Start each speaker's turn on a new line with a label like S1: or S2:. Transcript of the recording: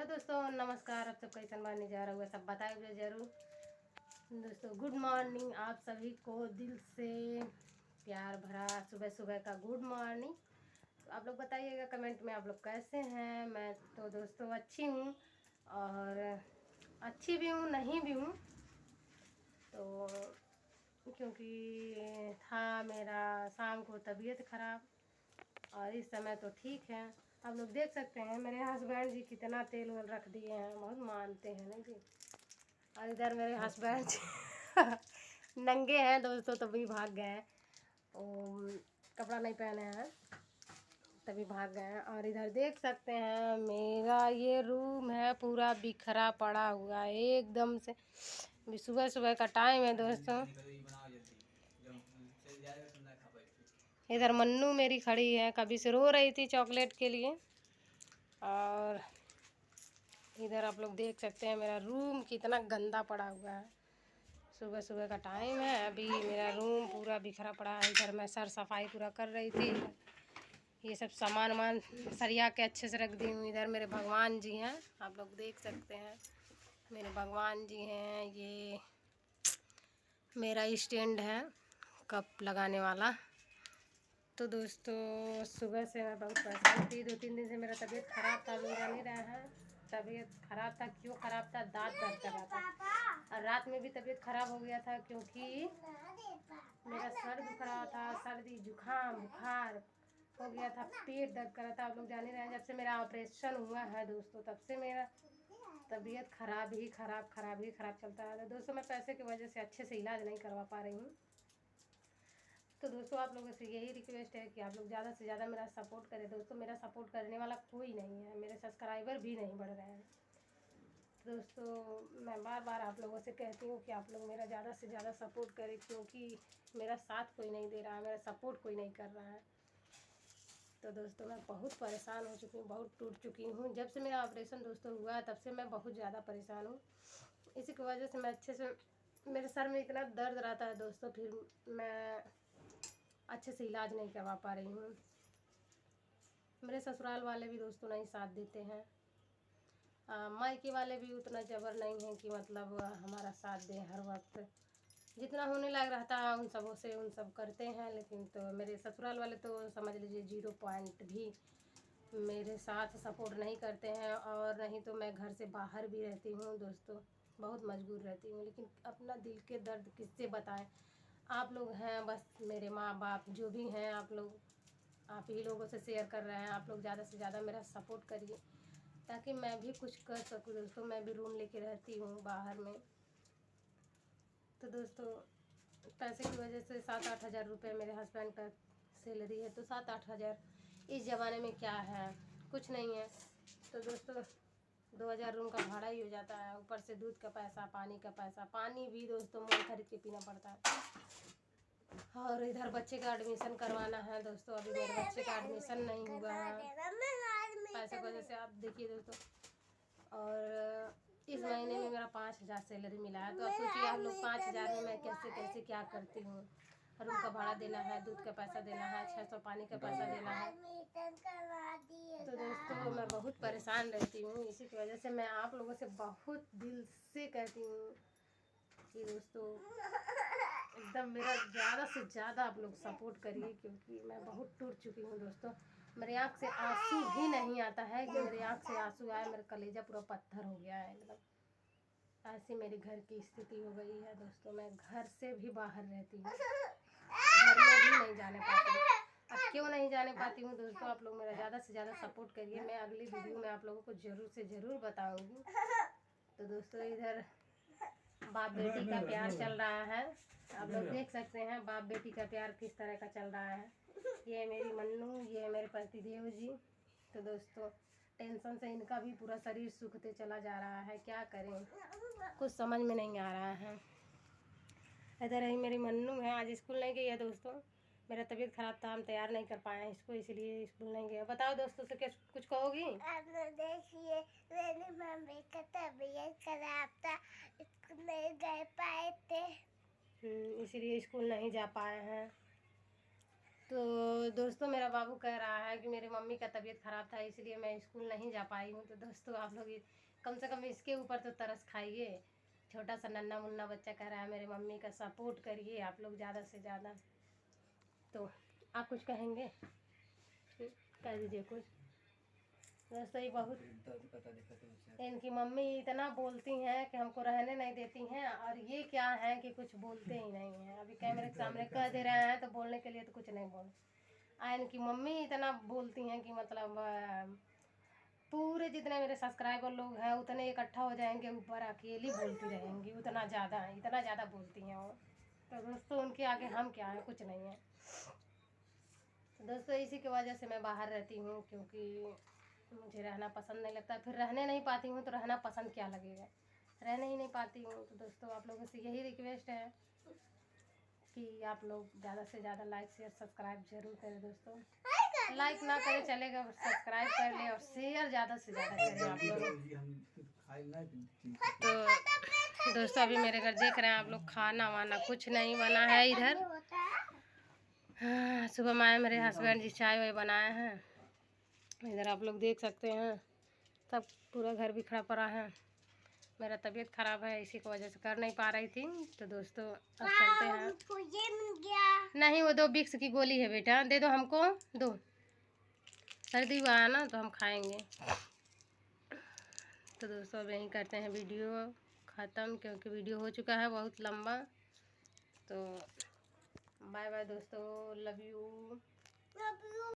S1: दोस्तों नमस्कार। आप सब कैसन बानी जा रहा हुआ सब बताए जरूर। दोस्तों गुड मॉर्निंग, आप सभी को दिल से प्यार भरा सुबह सुबह का गुड मॉर्निंग। तो आप लोग बताइएगा कमेंट में आप लोग कैसे हैं। मैं तो दोस्तों अच्छी हूँ और अच्छी भी हूँ नहीं भी हूँ, तो क्योंकि था मेरा शाम को तबीयत ख़राब और इस समय तो ठीक है। आप लोग देख सकते हैं मेरे हस्बैंड जी कितना तेल वेल रख दिए हैं, बहुत मानते हैं ना जी। और इधर मेरे हस्बैंड जी नंगे हैं दोस्तों, तभी भाग गए हैं। कपड़ा नहीं पहने हैं तभी भाग गए हैं। और इधर देख सकते हैं मेरा ये रूम है पूरा बिखरा पड़ा हुआ है एकदम से। अभी सुबह सुबह का टाइम है दोस्तों। इधर मन्नू मेरी खड़ी है, कभी से रो रही थी चॉकलेट के लिए। और इधर आप लोग देख सकते हैं मेरा रूम कितना गंदा पड़ा हुआ है। सुबह सुबह का टाइम है, अभी मेरा रूम पूरा बिखरा पड़ा है। इधर मैं सर सफाई पूरा कर रही थी, ये सब सामान वामान सरिया के अच्छे से रख दी हूँ। इधर मेरे भगवान जी हैं, आप लोग देख सकते हैं मेरे भगवान जी हैं। ये मेरा स्टैंड है कप लगाने वाला। तो दोस्तों सुबह से मैं बहुत परेशान थी, 2-3 दिन से मेरा तबीयत ख़राब था। लोग जान ही रहे हैं तबीयत ख़राब था, क्यों ख़राब था, दांत दर्द कर रहा था। और रात में भी तबीयत ख़राब हो गया था क्योंकि मेरा सर दुख रहा था, सर्दी जुकाम बुखार हो गया था, पेट दर्द कर रहा था। आप लोग जान ही रहे हैं जब से मेरा ऑपरेशन हुआ है दोस्तों, तब से मेरा तबीयत ख़राब ही ख़राब चलता है। दोस्तों मैं पैसे की वजह से अच्छे से इलाज नहीं करवा पा रही हूँ। तो दोस्तों आप लोगों से यही रिक्वेस्ट है कि आप लोग ज़्यादा से ज़्यादा मेरा सपोर्ट करें। दोस्तों मेरा सपोर्ट करने वाला कोई नहीं है, मेरे सब्सक्राइबर भी नहीं बढ़ रहे हैं। तो दोस्तों मैं बार बार आप लोगों से कहती हूँ कि आप लोग मेरा ज़्यादा से ज़्यादा सपोर्ट करें, क्योंकि मेरा साथ कोई नहीं दे रहा है, मेरा सपोर्ट कोई नहीं कर रहा है। तो दोस्तों मैं बहुत परेशान हो चुकी हूँ, बहुत टूट चुकी हूँ। जब से मेरा ऑपरेशन दोस्तों हुआ है तब से मैं बहुत ज़्यादा परेशान हूँ। इसी की वजह से मैं अच्छे से, मेरे सर में इतना दर्द रहता है दोस्तों, फिर मैं अच्छे से इलाज नहीं करवा पा रही हूँ। मेरे ससुराल वाले भी दोस्तों नहीं साथ देते हैं, मायके वाले भी उतना जबर नहीं है कि मतलब हमारा साथ दें हर वक्त। जितना होने लग रहता है उन सबों से उन सब करते हैं, लेकिन तो मेरे ससुराल वाले तो समझ लीजिए 0 पॉइंट भी मेरे साथ सपोर्ट नहीं करते हैं। और नहीं तो मैं घर से बाहर भी रहती हूँ दोस्तों, बहुत मजबूर रहती हूँ, लेकिन अपना दिल के दर्द किससे बताएं। आप लोग हैं बस, मेरे माँ बाप जो भी हैं, आप लोग आप ही लोगों से शेयर कर रहे हैं। आप लोग ज़्यादा से ज़्यादा मेरा सपोर्ट करिए ताकि मैं भी कुछ कर सकूं दोस्तों। मैं भी रूम लेके रहती हूँ बाहर में। तो दोस्तों पैसे की वजह से 7-8 हज़ार रुपये मेरे हस्बैंड का सैलरी है, तो 7-8 हज़ार इस ज़माने में क्या है, कुछ नहीं है। तो दोस्तों 2,000 रूम का भाड़ा ही हो जाता है, ऊपर से दूध का पैसा, पानी का पैसा। पानी भी दोस्तों मोल खरीद के पीना पड़ता है। और इधर बच्चे का एडमिशन करवाना है दोस्तों, अभी मेरे बच्चे का एडमिशन नहीं हुआ है पैसे की वजह से, आप देखिए दोस्तों। और इस महीने में मेरा 5,000 सैलरी मिला है, तो अब सोचिए आप लोग 5,000 में मैं कैसे कैसे क्या करती हूँ। रूम का भाड़ा देना है, दूध का पैसा देना है, 600 पानी का पैसा देना है। तो दोस्तों मैं बहुत परेशान रहती हूँ, इसी की वजह से मैं आप लोगों से बहुत दिल से कहती हूँ कि दोस्तों एकदम मेरा ज़्यादा से ज़्यादा आप लोग सपोर्ट करिए, क्योंकि मैं बहुत टूट चुकी हूँ दोस्तों। मेरे आँख से आंसू भी नहीं आता है कि मेरे आँख से आंसू आए, मेरा कलेजा पूरा पत्थर हो गया है एकदम। ऐसी मेरी घर की स्थिति हो गई है दोस्तों। मैं घर से भी बाहर रहती हूँ, घर में भी नहीं जाने पाती हूँ। अब क्यों नहीं जाने पाती हूँ दोस्तों, आप लोग मेरा ज़्यादा से ज़्यादा सपोर्ट करिए। मैं अगली वीडियो में आप लोगों को ज़रूर से ज़रूर बताऊँगी। तो दोस्तों इधर बाप बेटी का प्यार चल रहा है, आप लोग देख सकते हैं बाप बेटी का प्यार किस तरह का चल रहा है। ये मेरी मन्नू, ये मेरे पतिदेव जी। तो दोस्तों टेंशन से इनका भी पूरा शरीर सूखते चला जा रहा है, क्या करें कुछ समझ में नहीं आ रहा है। इधर ही मेरी मन्नू है, आज स्कूल नहीं गई है दोस्तों। मेरा तबीयत ख़राब था, हम तैयार नहीं कर पाए इसको, इसलिए स्कूल नहीं गया। बताओ दोस्तों से क्या कुछ कहोगी।
S2: आप लोग देखिए मेरी मम्मी का तबीयत खराब था, स्कूल नहीं जा पाए थे।
S1: इसीलिए स्कूल नहीं जा पाए हैं। तो दोस्तों मेरा बाबू कह रहा है कि मेरी मम्मी का तबीयत ख़राब था इसलिए मैं स्कूल नहीं जा पाई हूँ। तो दोस्तों आप लोग कम से कम इसके ऊपर तो तरस खाइए। छोटा सा नन्ना मुन्ना बच्चा कह रहा है मेरी मम्मी का सपोर्ट करिए आप लोग ज़्यादा से ज़्यादा। तो आप कुछ कहेंगे? कह दीजिए कुछ। दोस्तों ये बहुत इनकी मम्मी इतना बोलती हैं कि हमको रहने नहीं देती हैं, और ये क्या है कि कुछ बोलते ही नहीं हैं। अभी कैमरे के सामने कह दे रहे हैं तो बोलने के लिए तो कुछ नहीं बोल। इनकी मम्मी इतना बोलती हैं कि मतलब पूरे जितने मेरे सब्सक्राइबर लोग हैं उतने इकट्ठा हो जाएंगे ऊपर, अकेली बोलती रहेंगी, इतना ज़्यादा बोलती हैं वो। तो दोस्तों उनके आगे हम क्या है, कुछ नहीं है। तो दोस्तों इसी की वजह से मैं बाहर रहती हूँ, क्योंकि मुझे रहना पसंद नहीं लगता। फिर रहने नहीं पाती हूँ तो रहना पसंद क्या लगेगा, रहने ही नहीं पाती हूँ। तो दोस्तों आप लोगों से यही रिक्वेस्ट है कि आप लोग ज़्यादा से ज़्यादा लाइक शेयर सब्सक्राइब जरूर करें। दोस्तों लाइक ना करें चलेगा, सब्सक्राइब कर लें और शेयर ज़्यादा से ज़्यादा करें आप लोग। तो दोस्तों अभी मेरे घर देख रहे हैं आप लोग, खाना वाना कुछ नहीं बना है इधर। हाँ, सुबह में आए मेरे हस्बैंड जी, चाय वाय बनाए हैं। इधर आप लोग देख सकते हैं सब पूरा घर बिखरा पड़ा है। मेरा तबीयत ख़राब है इसी की वजह से कर नहीं पा रही थी। तो दोस्तों अब चलते हैं।
S2: ये मिल गया।
S1: नहीं वो 2 विक्स की गोली है बेटा, दे दो हमको, दो। सर्दी हुआ है ना तो हम खाएंगे। तो दोस्तों अब यहीं करते हैं वीडियो ख़त्म, क्योंकि वीडियो हो चुका है बहुत लंबा। तो बाय बाय दोस्तों, लव यू।